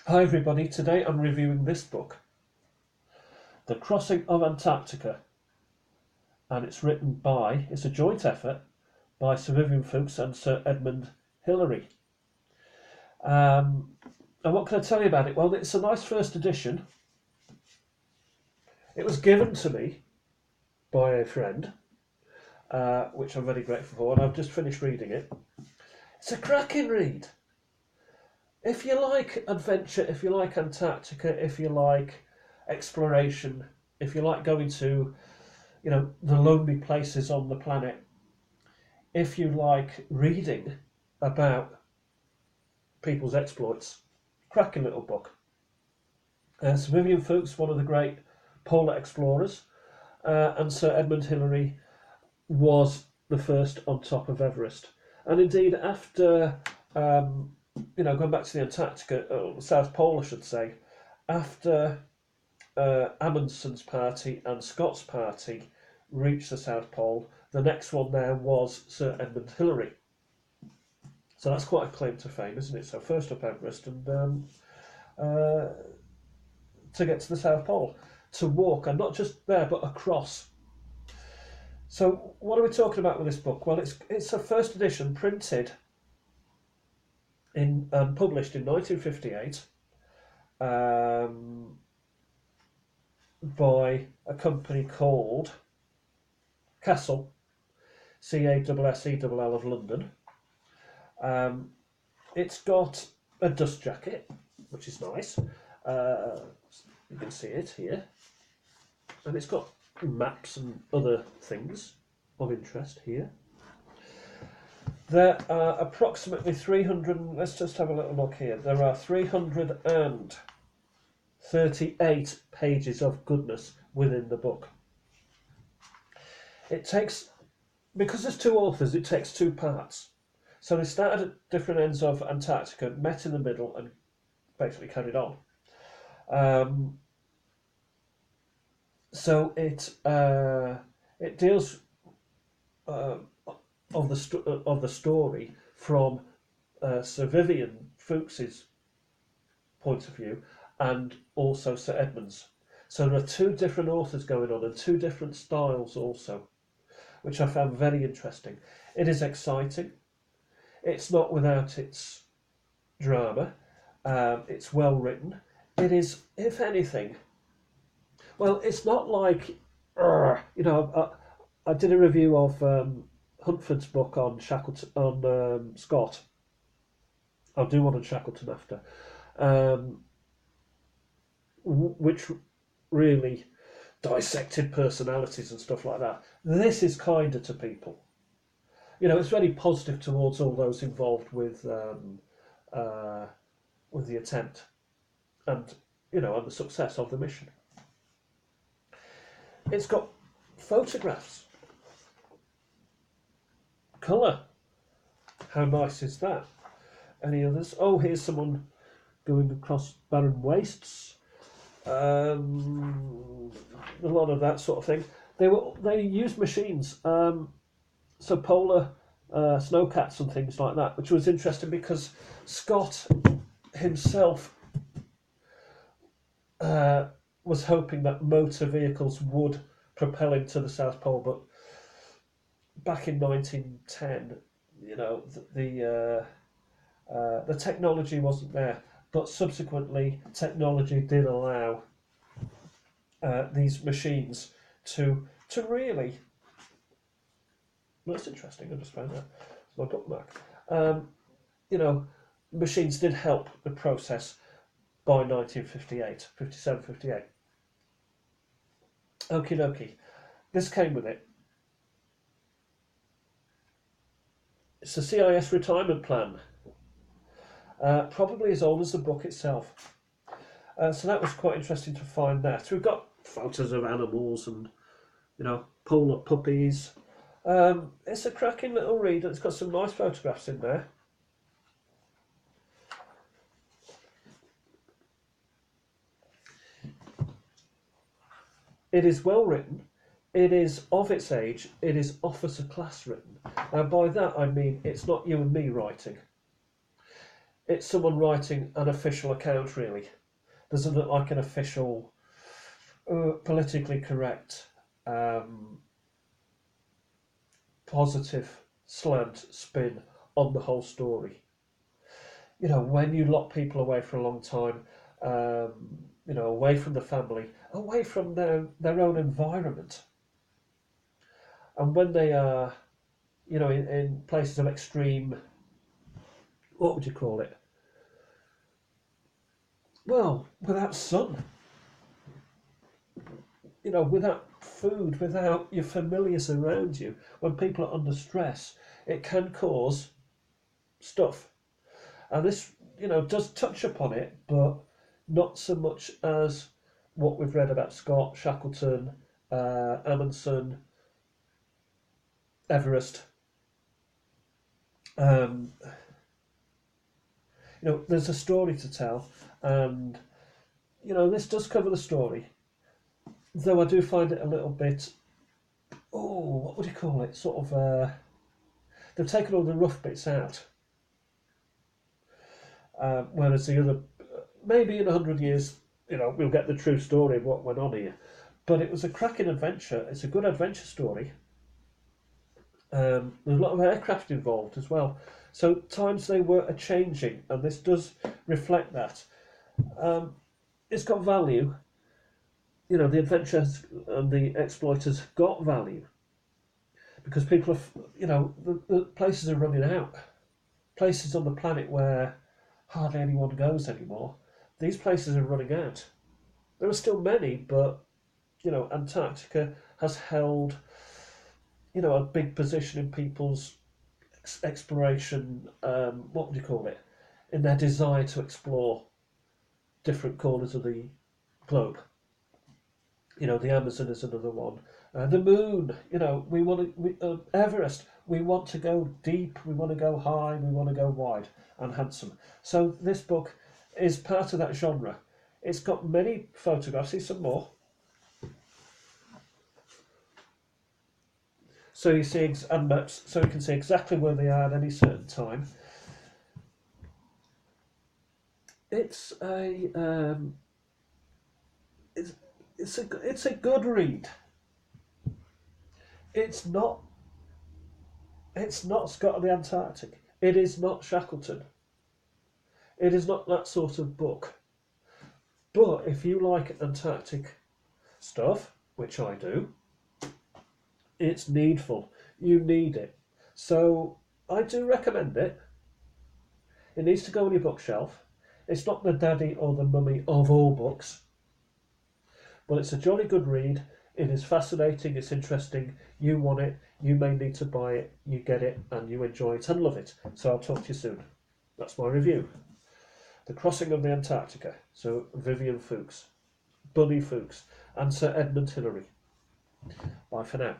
Hi everybody, today I'm reviewing this book, The Crossing of Antarctica, and it's a joint effort by Sir Vivian Fuchs and Sir Edmund Hillary. Um, and what can I tell you about it? Well, it's a nice first edition. It was given to me by a friend, which I'm very grateful for, and I've just finished reading it. It's a cracking read. If you like adventure, if you like Antarctica, if you like exploration, if you like going to the lonely places on the planet, if you like reading about people's exploits, cracking little book. Sir Vivian Fuchs, one of the great polar explorers, and Sir Edmund Hillary was the first on top of Everest. And indeed, after going back to the Antarctica, South Pole, I should say, after Amundsen's party and Scott's party reached the South Pole, the next one there was Sir Edmund Hillary. So that's quite a claim to fame, isn't it? So first up Everest and to get to the South Pole, to walk, and not just there, but across. So what are we talking about with this book? Well, it's a first edition printed in published in 1958 by a company called Cassell, Cassell of London. It's got a dust jacket, which is nice. You can see it here. And it's got maps and other things of interest here. There are approximately 300, let's just have a little look here. There are 338 pages of goodness within the book. It takes, because there's two authors, it takes two parts. So they started at different ends of Antarctica, met in the middle, and basically carried on. So it deals of the story from Sir Vivian Fuchs's point of view, and also Sir Edmund's. So there are two different authors going on and two different styles also, which I found very interesting. It is exciting. It's not without its drama. It's well written. It is, if anything, well, it's not like, I did a review of Huntford's book on Shackleton, on Scott. I'll do one on Shackleton after, which really dissected personalities and stuff like that. This is kinder to people. It's very positive towards all those involved with the attempt and and the success of the mission. It's got photographs, colour. How nice is that? Any others? Oh, here's someone going across barren wastes. A lot of that sort of thing. They used machines. So polar sno-cats and things like that, which was interesting because Scott himself was hoping that motor vehicles would propel him to the South Pole, but back in 1910, the technology wasn't there. But subsequently, technology did allow these machines to really. Well, that's interesting. I just found that. It's my bookmark. Machines did help the process by 1958, 57, 58. Okie dokie. This came with it. It's the CIS retirement plan. Probably as old as the book itself. So that was quite interesting to find that. We've got photos of animals and, polar puppies. It's a cracking little read. It's got some nice photographs in there. It is well written. It is of its age. It is officer class written. And by that I mean it's not you and me writing. it's someone writing an official account, really. Doesn't look like an official, politically correct, um, positive slant spin on the whole story. You know, when you lock people away for a long time, you know, away from the family, away from their own environment, and when they are, you know, in places of extreme, what would you call it? Well, without sun, you know, without food, without your familiars around you, when people are under stress, it can cause stuff. And this, you know, does touch upon it, but not so much as what we've read about Scott, Shackleton, Amundsen, Everest. Um, you know, there's a story to tell, and you know, this does cover the story, though I do find it a little bit. Oh, what would you call it? Sort of. They've taken all the rough bits out, whereas the other, maybe in 100 years, you know, we'll get the true story of what went on here. But it was a cracking adventure. It's a good adventure story. There's a lot of aircraft involved as well. So times they were a changing, and this does reflect that. It's got value. You know, the adventurers and the exploiters got value because people are, you know, the places are running out. Places on the planet where hardly anyone goes anymore. These places are running out. There are still many, but you know, Antarctica has held, you know, a big position in people's exploration. What would you call it? In their desire to explore different corners of the globe. You know, the Amazon is another one. The moon. You know, we want to. Everest. We want to go deep. We want to go high. We want to go wide and handsome. So this book is part of that genre. It's got many photographs. See some more. So you see and maps, so you can see exactly where they are at any certain time. It's a it's a good read. It's not Scott of the Antarctic. It is not Shackleton. It is not that sort of book. But if you like Antarctic stuff, which I do, it's needful. You need it. So I do recommend it. It needs to go on your bookshelf. It's not the daddy or the mummy of all books, but it's a jolly good read. It is fascinating, it's interesting. You want it, you may need to buy it, you get it, and you enjoy it and love it. So I'll talk to you soon. That's my review. The Crossing of the Antarctica. So Vivian Fuchs, Bunny Fuchs, and Sir Edmund Hillary. Bye for now.